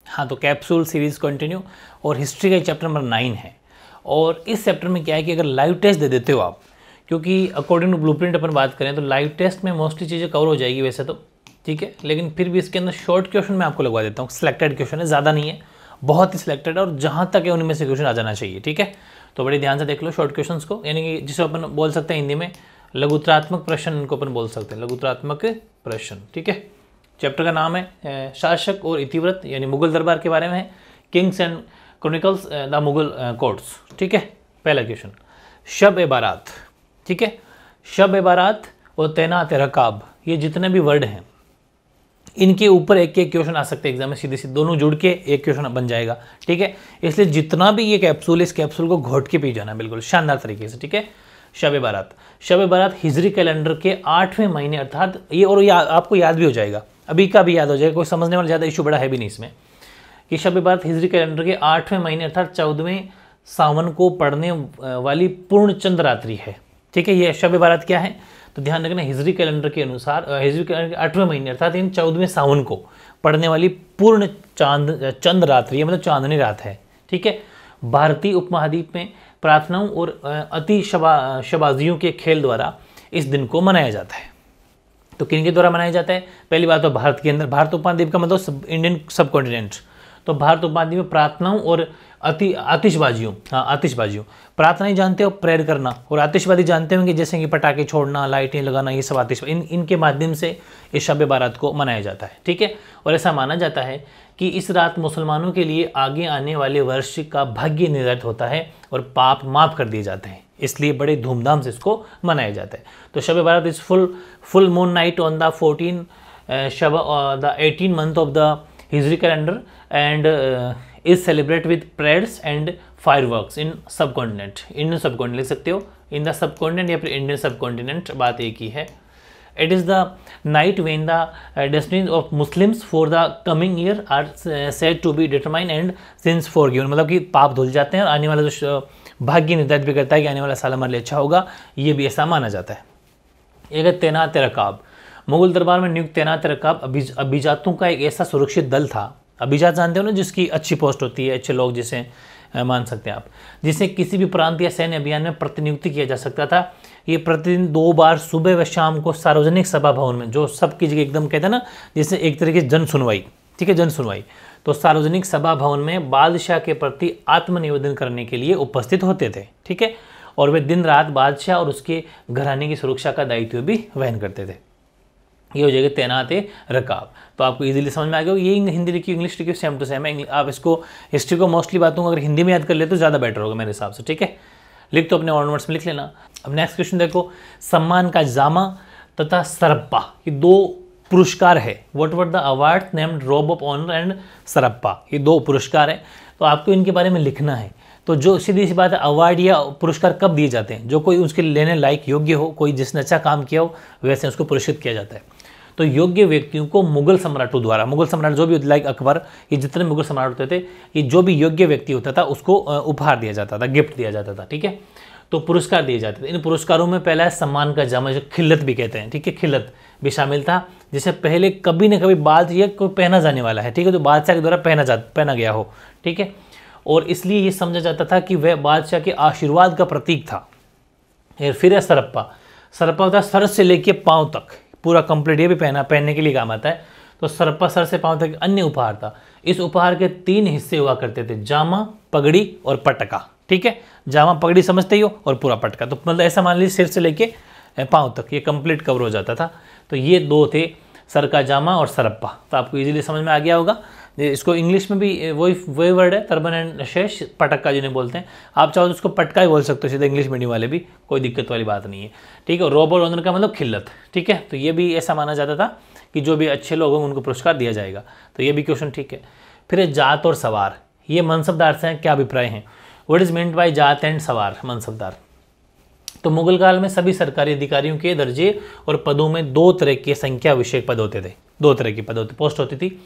हाँ, तो capsule series continue और हिस्ट्री का चैप्टर नंबर 9 है। और इस चैप्टर में क्या है कि अगर लाइव टेस्ट दे देते हो आप, क्योंकि अकॉर्डिंग टू ब्लूप्रिंट अपन बात करें तो लाइव टेस्ट में मोस्टली चीज़ें कवर हो जाएगी वैसे तो, ठीक है, लेकिन फिर भी इसके अंदर शॉर्ट क्वेश्चन मैं आपको लगवा देता हूँ। सिलेक्टेड क्वेश्चन है, ज़्यादा नहीं है, बहुत ही सिलेक्टेड है, और जहाँ तक है उनमें से क्वेश्चन आ जाना चाहिए, ठीक है। तो बड़े ध्यान से देख लो शॉर्ट क्वेश्चंस को, यानी कि जिसे अपन बोल सकते हैं हिंदी में लघुत्रात्मक प्रश्न, इनको अपन बोल सकते हैं लघुत्रात्मक प्रश्न, ठीक है। चैप्टर का नाम है शासक और इतिवृत्त, यानी मुगल दरबार के बारे में है, Kings and chronicles the Mughal courts, ठीक है। पहला क्वेश्चन शब ए बारात, ठीक है। शब ए बारात और तैनात रकाब, ये जितने भी वर्ड हैं इनके ऊपर एक एक क्वेश्चन आ सकते हैं एग्जाम में, सीधे सीधे दोनों जुड़ के एक क्वेश्चन बन जाएगा, ठीक है। इसलिए जितना भी ये कैप्सूल है, इस कैप्सूल को घोट के पी जाना बिल्कुल शानदार तरीके से, ठीक है। शब बारात, शब बारात हिजरी कैलेंडर के 8वें महीने, अर्थात ये, और ये आपको याद भी हो जाएगा, अभी का भी याद हो जाएगा, कोई समझने वाला ज़्यादा इशू बड़ा है भी नहीं इसमें, कि शब बारात हिजरी कैलेंडर के 8वें महीने अर्थात 14वें सावन को पड़ने वाली पूर्ण चंद्र रात्रि है, ठीक है। ये शब बारात क्या है तो ध्यान रखना, हिजरी कैलेंडर के अनुसार हिजरी कैलेंडर के 8वें महीने अर्थात इन 14वें सावन को पड़ने वाली पूर्ण चंद्र रात्रि, मतलब चांदनी रात है, ठीक है। भारतीय उपमहाद्वीप में प्रार्थनाओं और अति शबाजियों के खेल द्वारा इस दिन को मनाया जाता है। तो किन के द्वारा मनाया जाता है? पहली बात तो भारत के अंदर, भारत उपमहाद्वीप का मतलब इंडियन सब कॉन्टिनेंट, तो भारत उपमहाद्वीप में प्रार्थनाओं और आतिशबाजियों, हाँ आतिशबाजियों, प्रार्थनाएं जानते हो प्रेयर करना, और आतिशबाजी जानते होंगे जैसे कि पटाखे छोड़ना, लाइटें लगाना, ये सब आतिशबाजी, इनके माध्यम से इस शब बारात को मनाया जाता है, ठीक है। और ऐसा माना जाता है कि इस रात मुसलमानों के लिए आगे आने वाले वर्ष का भाग्य निर्धारित होता है और पाप माफ कर दिए जाते हैं, इसलिए बड़े धूमधाम से इसको मनाया जाता है। तो Shab Barat is full moon night on the 18 month of the Hijri calendar and is celebrate with prayers and fireworks in subcontinent, Indian सब कॉन्टिनेंट लिख सकते हो, इन द सब कॉन्टिनेंट या फिर इंडियन सब कॉन्टिनेंट, बात एक ही है। It is the night when the destinies of Muslims for the coming year are said to be determined and sins forgiven, मतलब कि पाप धुल जाते हैं और आने वाला जो भाग्य निर्धारित भी करता है कि आने वाला साल हमारे लिए अच्छा होगा, ये भी ऐसा माना जाता है। एक है तैनात रकाब, मुगल दरबार में नियुक्त तैनात रकाब अभिजातों का एक ऐसा सुरक्षित दल था, अभिजात जानते हो ना, जिसकी अच्छी पोस्ट होती है, अच्छे लोग जिसे मान सकते हैं आप, जिसे किसी भी प्रांत या सैन्य अभियान में प्रतिनियुक्ति किया जा सकता था। ये प्रतिदिन 2 बार सुबह व शाम को सार्वजनिक सभा भवन में, जो सबकी जगह एकदम कहते हैं ना, जिससे एक तरीके से जन सुनवाई, ठीक है, जन सुनवाई, तो सार्वजनिक सभा भवन में बादशाह के प्रति आत्मनिवेदन करने के लिए उपस्थित होते थे, ठीक है। और वे दिन रात बादशाह और उसके घराने की सुरक्षा का दायित्व भी वहन करते थे। ये हो जाएगा तैनात रकाब, तो आपको इजीली समझ में आ गया। ये हिंदी लिखी इंग्लिश लिखी सेम टू सेम है, आप इसको हिस्ट्री को मोस्टली बातों को अगर हिंदी में याद कर ले तो ज़्यादा बेटर होगा मेरे हिसाब से, ठीक है। लिख तो अपने ऑन वर्ड्स में लिख लेना। अब नेक्स्ट क्वेश्चन देखो, सम्मान का जामा तथा सरप्पा, ये 2 पुरस्कार है। What were the award named robe of honour and sarapa, ये 2 पुरस्कार है, तो आपको इनके बारे में लिखना है। तो जो सीधी सी बात है, अवार्ड या पुरस्कार कब दिए जाते हैं? जो कोई उसके लेने लायक योग्य हो, कोई जिसने अच्छा काम किया हो, वैसे उसको पुरस्कृत किया जाता है। तो योग्य व्यक्तियों को मुगल सम्राटों द्वारा, मुगल सम्राट जो भी लाइक अकबर, ये जितने मुगल सम्राट होते थे, ये जो भी योग्य व्यक्ति होता था उसको उपहार दिया जाता था, गिफ्ट दिया जाता था, ठीक है। तो पुरस्कार दिए जाते थे। इन पुरस्कारों में पहला है सम्मान का जामा, जो खिल्लत भी कहते हैं, ठीक है, खिल्लत भी शामिल था, जिसे पहले कभी न कभी बादशाह कोई पहना जाने वाला है, ठीक है, तो बादशाह के द्वारा पहना गया हो, ठीक है। और इसलिए ये समझा जाता था कि वह बादशाह के आशीर्वाद का प्रतीक था। फिर है सरप्पा, सरप्पा होता है सर से लेके पाँव तक पूरा कंप्लीट, ये भी पहनने के लिए काम आता है। तो सरप्पा सर से पाँव तक अन्य उपहार था। इस उपहार के 3 हिस्से हुआ करते थे, जामा, पगड़ी और पटका, ठीक है। जामा पगड़ी समझते ही हो, और पूरा पटका, तो मतलब ऐसा मान लीजिए सिर से लेके पाँव तक ये कंप्लीट कवर हो जाता था। तो ये 2 थे, सर का जामा और सरप्पा, तो आपको इजीली समझ में आ गया होगा। इसको इंग्लिश में भी वही वर्ड है, टर्बन एंड शेष, पटक्का जिन्हें बोलते हैं। आप चाहो तो उसको पटका ही बोल सकते हो सीधे, इंग्लिश मीडियम वाले भी, कोई दिक्कत वाली बात नहीं है, ठीक है। रोब और ऑनर का मतलब खिल्लत, ठीक है। तो ये भी ऐसा माना जाता था कि जो भी अच्छे लोग होंगे उनको पुरस्कार दिया जाएगा, तो ये भी क्वेश्चन ठीक है। फिर जात और सवार, ये मनसबदार से क्या अभिप्राय हैं? व्हाट इज मीन्ड बाय जात एंड सवार, मनसबदार? तो मुगल काल में सभी सरकारी अधिकारियों के दर्जे और पदों में 2 तरह के संख्या विषयक पद होते थे, 2 तरह की पद होते, पोस्ट होती थी।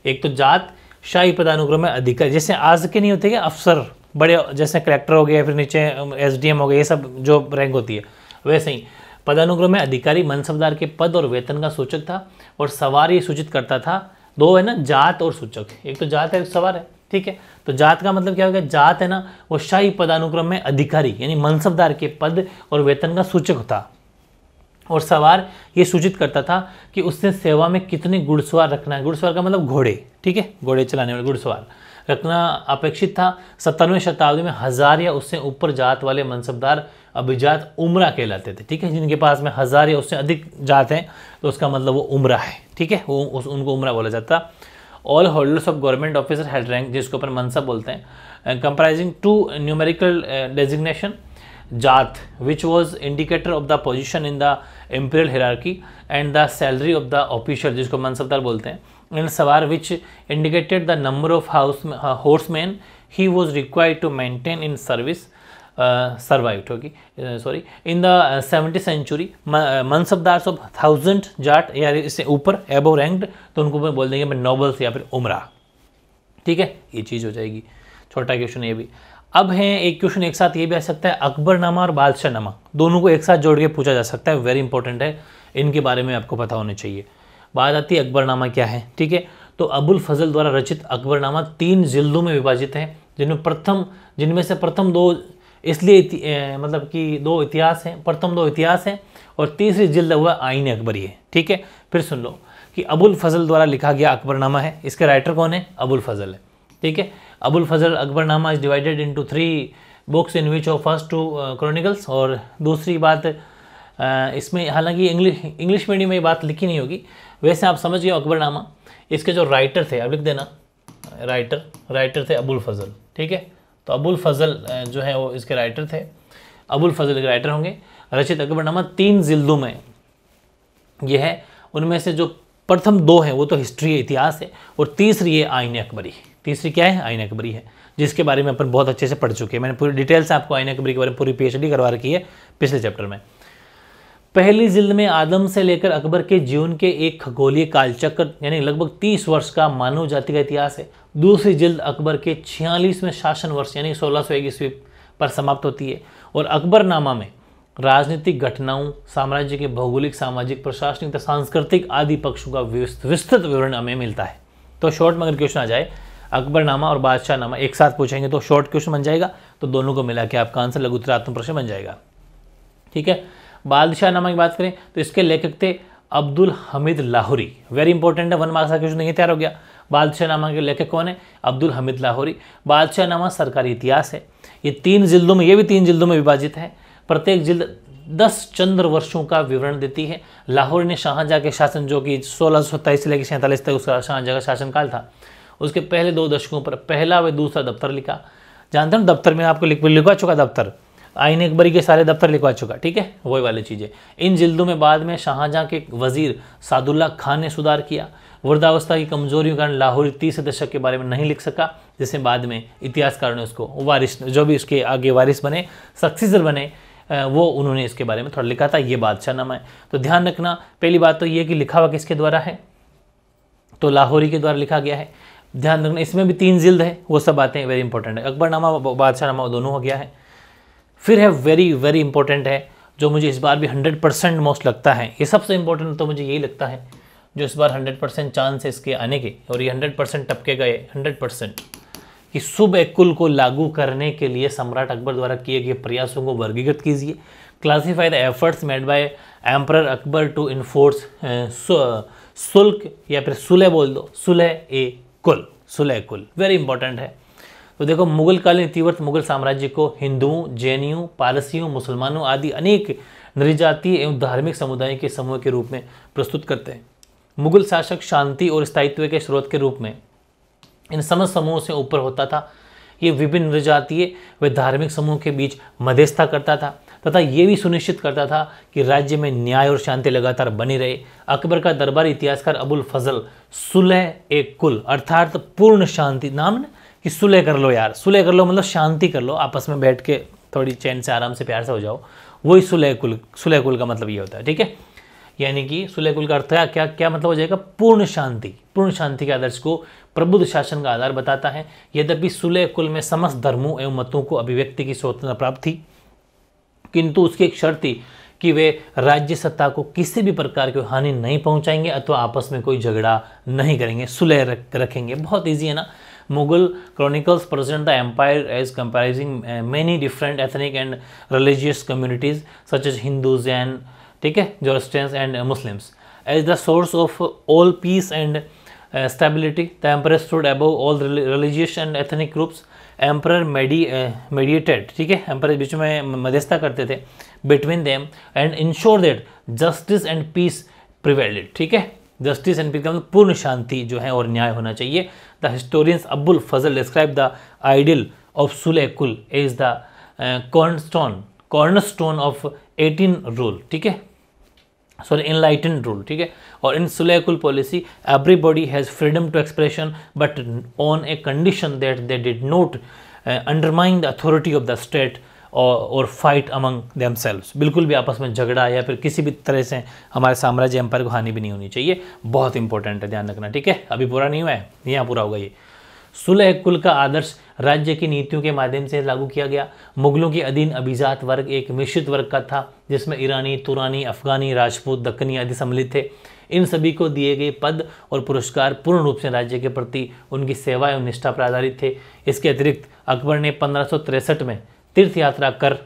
एक तो जात, शाही पदानुक्रम में अधिकारी, जैसे आज के नहीं होते क्या अफसर बड़े, जैसे कलेक्टर हो गए, फिर नीचे SDM हो गए, ये सब जो रैंक होती है, वैसे ही पदानुक्रम में अधिकारी मनसबदार के पद और वेतन का सूचक था। और सवार ये सूचित करता था दो है ना, जात और सूचक, एक तो जात है एक सवार है, ठीक है। तो जात का मतलब क्या हो गया, जात है ना वो शाही पदानुक्रम में अधिकारी यानी मनसबदार के पद और वेतन का सूचक था, और सवार ये सूचित करता था कि उसने सेवा में कितने घुड़सवार रखना है। घुड़सवार का मतलब घोड़े, ठीक है, घोड़े चलाने वाले घुड़सवार रखना अपेक्षित था। 97वीं शताब्दी में 1000 या उससे ऊपर जात वाले मनसबदार अभिजात उमरा कहलाते थे, ठीक है। जिनके पास में 1000 या उससे अधिक जात हैं तो उसका मतलब वो उमरा है, ठीक है, वो उनको उमरा बोला जाता। All holders of government officer head rank, जिसको अपन मनसब बोलते हैं, कंप्राइजिंग 2 न्यूमेरिकल डेजिग्नेशन, जात which was indicator of the position in the imperial hierarchy and the salary of the official, जिसको मनसबदार बोलते हैं, and सवार which indicated the number of horsemen he was required to maintain in service survived होगी sorry in the 17th century। Mansabdar of 1000 Jat या इससे ऊपर above ranked तो उनको बोल देंगे नोबल्स या फिर उमरा, ठीक है, ये चीज़ हो जाएगी। छोटा क्वेश्चन ये भी। अब है एक क्वेश्चन एक साथ ये भी आ सकता है, अकबरनामा और बादशाहनामा दोनों को एक साथ जोड़ के पूछा जा सकता है, वेरी इंपॉर्टेंट है, इनके बारे में आपको पता होना चाहिए। बात आती है अकबरनामा क्या है, ठीक है। तो अबुल फजल द्वारा रचित अकबरनामा 3 जिल्दों में विभाजित है, जिनमें से प्रथम 2 इसलिए मतलब कि 2 इतिहास हैं, प्रथम 2 इतिहास हैं और तीसरी जिल्द हुआ आईन अकबरी है, ठीक है। फिर सुन लो कि अबुल फजल द्वारा लिखा गया अकबरनामा है, इसके राइटर कौन है, अबुल फजल है, ठीक है। Abul Fazl Akbarnama is divided into 3 books in which of first 2 chronicles. और दूसरी बात इसमें हालांकि इंग्लिश मीडियम में ये बात लिखी नहीं होगी, वैसे आप समझ गए अकबरनामा, इसके जो राइटर थे आप लिख देना, राइटर थे अबुल फजल, ठीक है। तो अबुल फजल जो है वो इसके राइटर थे, अबुल फजल के राइटर होंगे। रचित अकबरनामा 3 जिल्दों में ये है, उनमें से जो प्रथम 2 हैं वो तो हिस्ट्री है, इतिहास है, और तीसरी है आईन अकबरी। तीसरी क्या है, आईन अकबरी है, जिसके बारे में अपन बहुत अच्छे से पढ़ चुके हैं। मैंने पूरी डिटेल से आपको आईन अकबरी के बारे में पूरी PhD करवा रखी है पिछले चैप्टर में। पहली जिल्द में आदम से लेकर अकबर के जीवन के एक खगोलीय कालचक्र यानी लगभग 30 वर्ष का मानव जाति का इतिहास है। दूसरी जिल्द अकबर के 46वें शासन वर्ष यानी 1601 ईस्वी पर समाप्त होती है, और अकबरनामा में राजनीतिक घटनाओं, साम्राज्य के भौगोलिक, सामाजिक, प्रशासनिक तथा सांस्कृतिक आदि पक्षों का विस्तृत विवरण हमें मिलता है। तो शॉर्ट में अगर क्वेश्चन आ जाए अकबरनामा और बादशाहनामा एक साथ पूछेंगे तो शॉर्ट क्वेश्चन बन जाएगा, तो दोनों को मिला के आपका आंसर लघुत्तरात्मक प्रश्न बन जाएगा, ठीक है। बादशाहनामा की बात करें तो इसके लेखक थे अब्दुल हमीद लाहौरी, वेरी इंपॉर्टेंट है, 1 मार्क्स का क्वेश्चन ये तैयार हो गया। बादशाहनामा के लेखक कौन है, अब्दुल हमीद लाहौरी। बादशाहनामा सरकारी इतिहास है, ये 3 जिल्दों में, ये भी 3 जिल्दों में विभाजित है। प्रत्येक जिल्द 10 चंद्र वर्षों का विवरण देती है। लाहौर ने शाहजहाँ के शासन, जो कि 1627 से लेकर 47 तक उसका शाहजहाँ का शासनकाल था, उसके पहले 2 दशकों पर पहला व दूसरा दफ्तर लिखा। जानते हो दफ्तर में आपको लिखवा चुका, दफ्तर आईन अकबरी के सारे दफ्तर लिखवा चुका, ठीक है, वही वाली चीज़ें। इन जिल्दों में बाद में शाहजहाँ के वजीर सादुल्ला खान ने सुधार किया। वृद्धावस्था की कमजोरियों के कारण लाहौरी 30 दशक के बारे में नहीं लिख सका, जिससे बाद में इतिहासकारों ने उसको वारिस, जो भी उसके आगे वारिस बने, सक्सीसर बने, वो उन्होंने इसके बारे में थोड़ा लिखा था। ये बादशाहनामा है। तो ध्यान रखना, पहली बात तो ये कि लिखा हुआ किसके द्वारा है, तो लाहौरी के द्वारा लिखा गया है। ध्यान रखना इसमें भी 3 जिल्द है, वो सब बातें वेरी इंपॉर्टेंट है। अकबरनामा बादशाहनामा दोनों हो गया है। फिर है वेरी वेरी इंपॉर्टेंट है, जो मुझे इस बार भी 100% मोस्ट लगता है, ये सबसे इंपॉर्टेंट तो मुझे यही लगता है, जो इस बार 100% चांस है इसके आने के, और ये 100% टपके गए 100%, कि सुब-ए-कुल को लागू करने के लिए सम्राट अकबर द्वारा किए गए प्रयासों को वर्गीकृत कीजिए। Classify the efforts made by emperor Akbar to enforce सुल्क, या फिर सुलह बोल दो, सुलह-ए-कुल, सुलह-ए-कुल वेरी इंपॉर्टेंट है। तो देखो, मुगल कालीन तीव्रत मुगल साम्राज्य को हिंदुओं, जैनियों, पारसियों, मुसलमानों आदि अनेक नृजातीय एवं धार्मिक समुदाय के समूह के रूप में प्रस्तुत करते हैं। मुगल शासक शांति और स्थायित्व के स्रोत के रूप में इन समस्त समूहों से ऊपर होता था। ये विभिन्न नृजातीय व धार्मिक समूह के बीच मध्यस्थता करता था तथा ये भी सुनिश्चित करता था कि राज्य में न्याय और शांति लगातार बनी रहे। अकबर का दरबारी इतिहासकार अबुल फजल सुलह-ए-कुल अर्थात पूर्ण शांति, नाम ना कि सुलह कर लो यार, सुलह कर लो मतलब शांति कर लो, आपस में बैठ के थोड़ी चैन से आराम से प्यार से हो जाओ, वही सुलह-ए-कुल का मतलब ये होता है, ठीक है। यानी कि सुलह-ए-कुल का अर्थ है क्या मतलब हो जाएगा, पूर्ण शांति। पूर्ण शांति के आदर्श को प्रबुद्ध शासन का आधार बताता है। यद्यपि सुलह-ए-कुल में समस्त धर्मों एवं मतों को अभिव्यक्ति की स्वतंत्रता प्राप्त थी, किंतु उसकी एक शर्त थी कि वे राज्य सत्ता को किसी भी प्रकार की हानि नहीं पहुंचाएंगे अथवा आपस में कोई झगड़ा नहीं करेंगे, सुलह रखेंगे। बहुत ईजी है ना। Mughal chronicles present the empire as comprising many different ethnic and religious communities such as Hindus and ठीक है Zoroastrians and Muslims as the source of all peace and stability. The emperor stood above all religious and ethnic groups. Emperor mediated, ठीक है, emperor बीच में मध्यस्थता करते थे between them and ensure that justice and peace prevailed, ठीक है। Justice and piece का मतलब पूर्ण शांति जो है और न्याय होना चाहिए। The historians Abul Fazl describe the ideal of sulh kul is the cornerstone of 18 rule, ठीक है, सॉरी इनलाइटेंड रूल, ठीक है। और इन सुलह कुल policy everybody has freedom to expression but on a condition that they did not undermine the authority of the state और fight among themselves. बिल्कुल भी आपस में झगड़ा या फिर किसी भी तरह से हमारे साम्राज्य एम्पायर को हानि भी नहीं होनी चाहिए। बहुत इंपॉर्टेंट है, ध्यान रखना, ठीक है। अभी पूरा नहीं हुआ है, यहाँ पूरा होगा ये। सुलह कुल का आदर्श राज्य की नीतियों के माध्यम से लागू किया गया। मुगलों के अधीन अभिजात वर्ग एक मिश्रित वर्ग का था जिसमें ईरानी, तुरानी, अफगानी, राजपूत, दक्कनी आदि सम्मिलित थे। इन सभी को दिए गए पद और पुरस्कार पूर्ण रूप से राज्य के प्रति उनकी सेवा एवं निष्ठा पर आधारित थे। इसके अतिरिक्त अकबर ने 1563 में तीर्थ यात्रा कर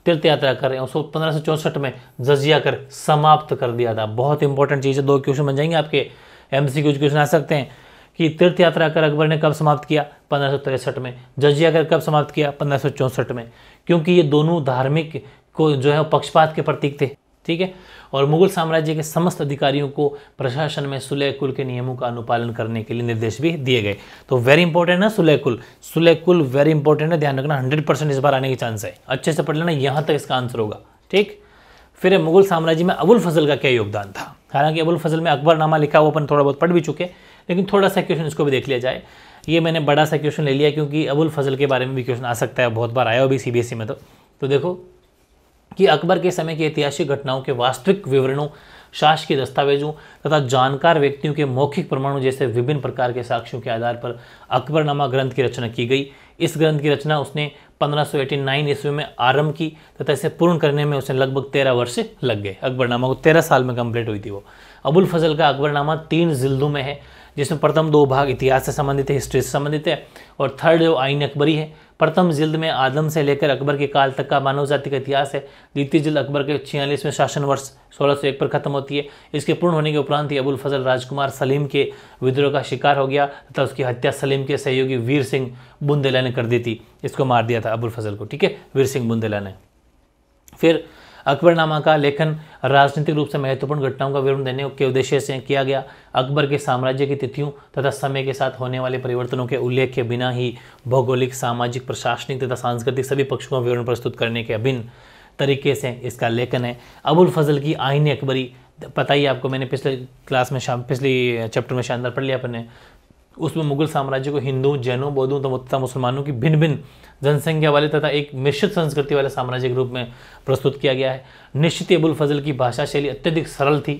1564 में जजिया कर समाप्त कर दिया था। बहुत इंपॉर्टेंट चीज़ है, 2 क्वेश्चन बन जाएंगे आपके, MCQ क्वेश्चन आ सकते हैं कि तीर्थ यात्रा कर अकबर ने कब समाप्त किया, 1563 में। जजिया कर कब समाप्त किया, 1564 में, क्योंकि ये दोनों धार्मिक को जो है पक्षपात के प्रतीक थे, ठीक है। और मुगल साम्राज्य के समस्त अधिकारियों को प्रशासन में सुलह कुल के नियमों का अनुपालन करने के लिए निर्देश भी दिए गए। तो वेरी इंपॉर्टेंट है सुलह कुल वेरी इंपॉर्टेंट है, ध्यान रखना। 100% इस बार आने की चांस है, अच्छे से पढ़ लेना, यहाँ तक इसका आंसर होगा, ठीक। फिर मुगल साम्राज्य में अबुल फजल का क्या योगदान था। हालांकि अबुल फजल में अकबरनामा लिखा हुआ अपन थोड़ा बहुत पढ़ भी चुके, लेकिन थोड़ा सा क्वेश्चन इसको भी देख लिया जाए। ये मैंने बड़ा सा क्वेश्चन ले लिया क्योंकि अबुल फजल के बारे में भी क्वेश्चन आ सकता है, बहुत बार आया हो भी CBSE में। तो देखो कि अकबर के समय की ऐतिहासिक घटनाओं के वास्तविक विवरणों, शासकीय दस्तावेजों तथा जानकार व्यक्तियों के मौखिक प्रमाणों जैसे विभिन्न प्रकार के साक्ष्यों के आधार पर अकबरनामा ग्रंथ की रचना की गई। इस ग्रंथ की रचना उसने 1589 ईस्वी में आरंभ की तथा इसे पूर्ण करने में उसे लगभग 13 वर्ष लग गए। अकबरनामा को 13 साल में कंप्लीट हुई थी वो। अबुल फजल का अकबरनामा 3 जिल्दों में है, जिसमें प्रथम 2 भाग इतिहास से संबंधित है, हिस्ट्री से संबंधित है, और थर्ड जो आईन अकबरी है। प्रथम जिल्द में आदम से लेकर अकबर के काल तक का मानव जाति का इतिहास है। द्वितीय जिल्द अकबर के 46वें शासन वर्ष 1601 पर खत्म होती है। इसके पूर्ण होने के उपरांत ही अबुल फजल राजकुमार सलीम के विद्रोह का शिकार हो गया तथा उसकी हत्या सलीम के सहयोगी वीर सिंह बुंदेला ने कर दी थी। इसको मार दिया था अबुल फजल को, ठीक है, वीर सिंह बुंदेला ने। फिर अकबरनामा का लेखन राजनीतिक रूप से महत्वपूर्ण घटनाओं का विवरण देने के उद्देश्य से किया गया। अकबर के साम्राज्य की तिथियों तथा समय के साथ होने वाले परिवर्तनों के उल्लेख के बिना ही भौगोलिक, सामाजिक, प्रशासनिक तथा सांस्कृतिक सभी पक्षों का विवरण प्रस्तुत करने के अभिन्न तरीके से इसका लेखन है। अबुल फजल की आईन अकबरी पता ही आपको, मैंने पिछले क्लास में पिछली चैप्टर में शानदार पढ़ लिया अपने। उसमें मुगल साम्राज्य को हिंदू, जैनों, बौद्धों तथा मुसलमानों की भिन्न भिन्न जनसंख्या वाले तथा एक मिश्रित संस्कृति वाले साम्राज्य के रूप में प्रस्तुत किया गया है। निश्चित ही अबुल फजल की भाषा शैली अत्यधिक सरल थी,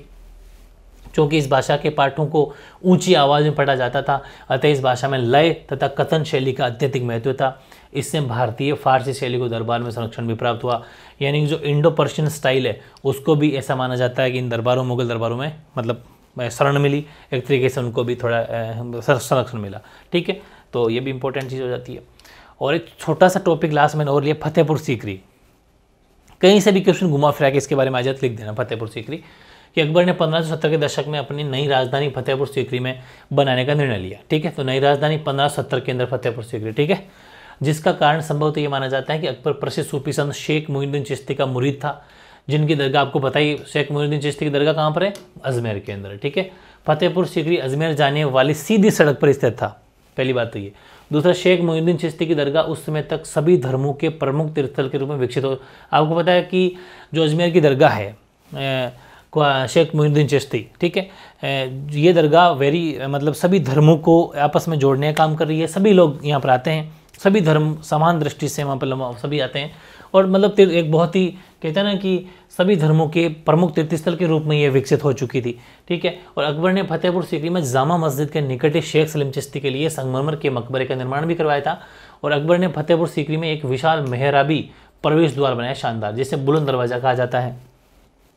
क्योंकि इस भाषा के पाठों को ऊंची आवाज़ में पढ़ा जाता था, अतः इस भाषा में लय तथा कथन शैली का अत्यधिक महत्व था। इससे भारतीय फारसी शैली को दरबार में संरक्षण भी प्राप्त हुआ, यानी जो इंडो पर्शियन स्टाइल है उसको भी ऐसा माना जाता है कि इन दरबारों, मुगल दरबारों में मतलब शरण मिली, एक तरीके से उनको भी थोड़ा संरक्षण मिला, ठीक है। तो ये भी इंपॉर्टेंट चीज़ हो जाती है। और एक छोटा सा टॉपिक लास्ट मैंने और लिया, फतेहपुर सीकरी। कहीं से भी क्वेश्चन घुमा फिरा के इसके बारे में आ जाए लिख देना फतेहपुर सीकरी, कि अकबर ने 1570 के दशक में अपनी नई राजधानी फतेहपुर सीकरी में बनाने का निर्णय लिया, ठीक है। तो नई राजधानी 1570 के अंदर फतेहपुर सीकरी, ठीक है, जिसका कारण संभवतः ये माना जाता है कि अकबर प्रसिद्ध सूफी संत शेख मोइनुद्दीन चिश्ती का मुरीद था, जिनकी दरगाह आपको पता ही, शेख मोइनुद्दीन चिश्ती की दरगाह कहाँ पर है, अजमेर के अंदर, ठीक है। फतेहपुर सीकरी अजमेर जाने वाली सीधी सड़क पर स्थित था, पहली बात तो ये। दूसरा, शेख मोइनुद्दीन चिश्ती की दरगाह उस समय तक सभी धर्मों के प्रमुख तीर्थस्थल के रूप में विकसित हो। आपको पता है कि जो अजमेर की दरगाह है शेख मोइनुद्दीन चिश्ती, ठीक है, ये दरगाह मतलब सभी धर्मों को आपस में जोड़ने का काम कर रही है। सभी लोग यहाँ पर आते हैं, सभी धर्म समान दृष्टि से वहाँ पर सभी आते हैं, और मतलब एक बहुत ही कहते हैं ना कि सभी धर्मों के प्रमुख तीर्थस्थल के रूप में ये विकसित हो चुकी थी, ठीक है। और अकबर ने फतेहपुर सीकरी में जामा मस्जिद के निकट शेख सलीम चिश्ती के लिए संगमरमर के मकबरे का निर्माण भी करवाया था। और अकबर ने फतेहपुर सीकरी में एक विशाल मेहराबी प्रवेश द्वार बनाया शानदार, जिसे बुलंद दरवाज़ा कहा जाता है,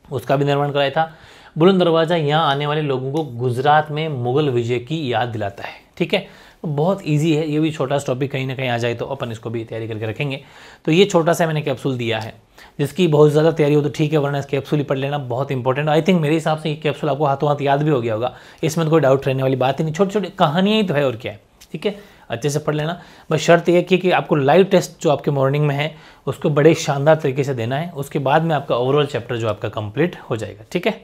उसका भी निर्माण कराया था। बुलंद दरवाज़ा यहाँ आने वाले लोगों को गुजरात में मुगल विजय की याद दिलाता है। ठीक है, बहुत इजी है, ये भी छोटा सा टॉपिक कहीं ना कहीं आ जाए तो अपन इसको भी तैयारी करके रखेंगे। तो ये छोटा सा मैंने कैप्सूल दिया है, जिसकी बहुत ज़्यादा तैयारी हो तो ठीक है, वरना इस कैप्सूल ही पढ़ लेना, बहुत इंपॉर्टेंट। आई थिंक मेरे हिसाब से ये कैप्सूल आपको हाथों हाथ याद भी हो गया होगा, इसमें तो कोई डाउट रहने वाली बात ही नहीं, छोटी छोटी कहानियाँ ही तो है और क्या है। ठीक है, अच्छे से पढ़ लेना। बस शर्त यह कि आपको लाइव टेस्ट जो आपके मॉर्निंग में है उसको बड़े शानदार तरीके से देना है, उसके बाद में आपका ओवरऑल चैप्टर जो आपका कंप्लीट हो जाएगा। ठीक है।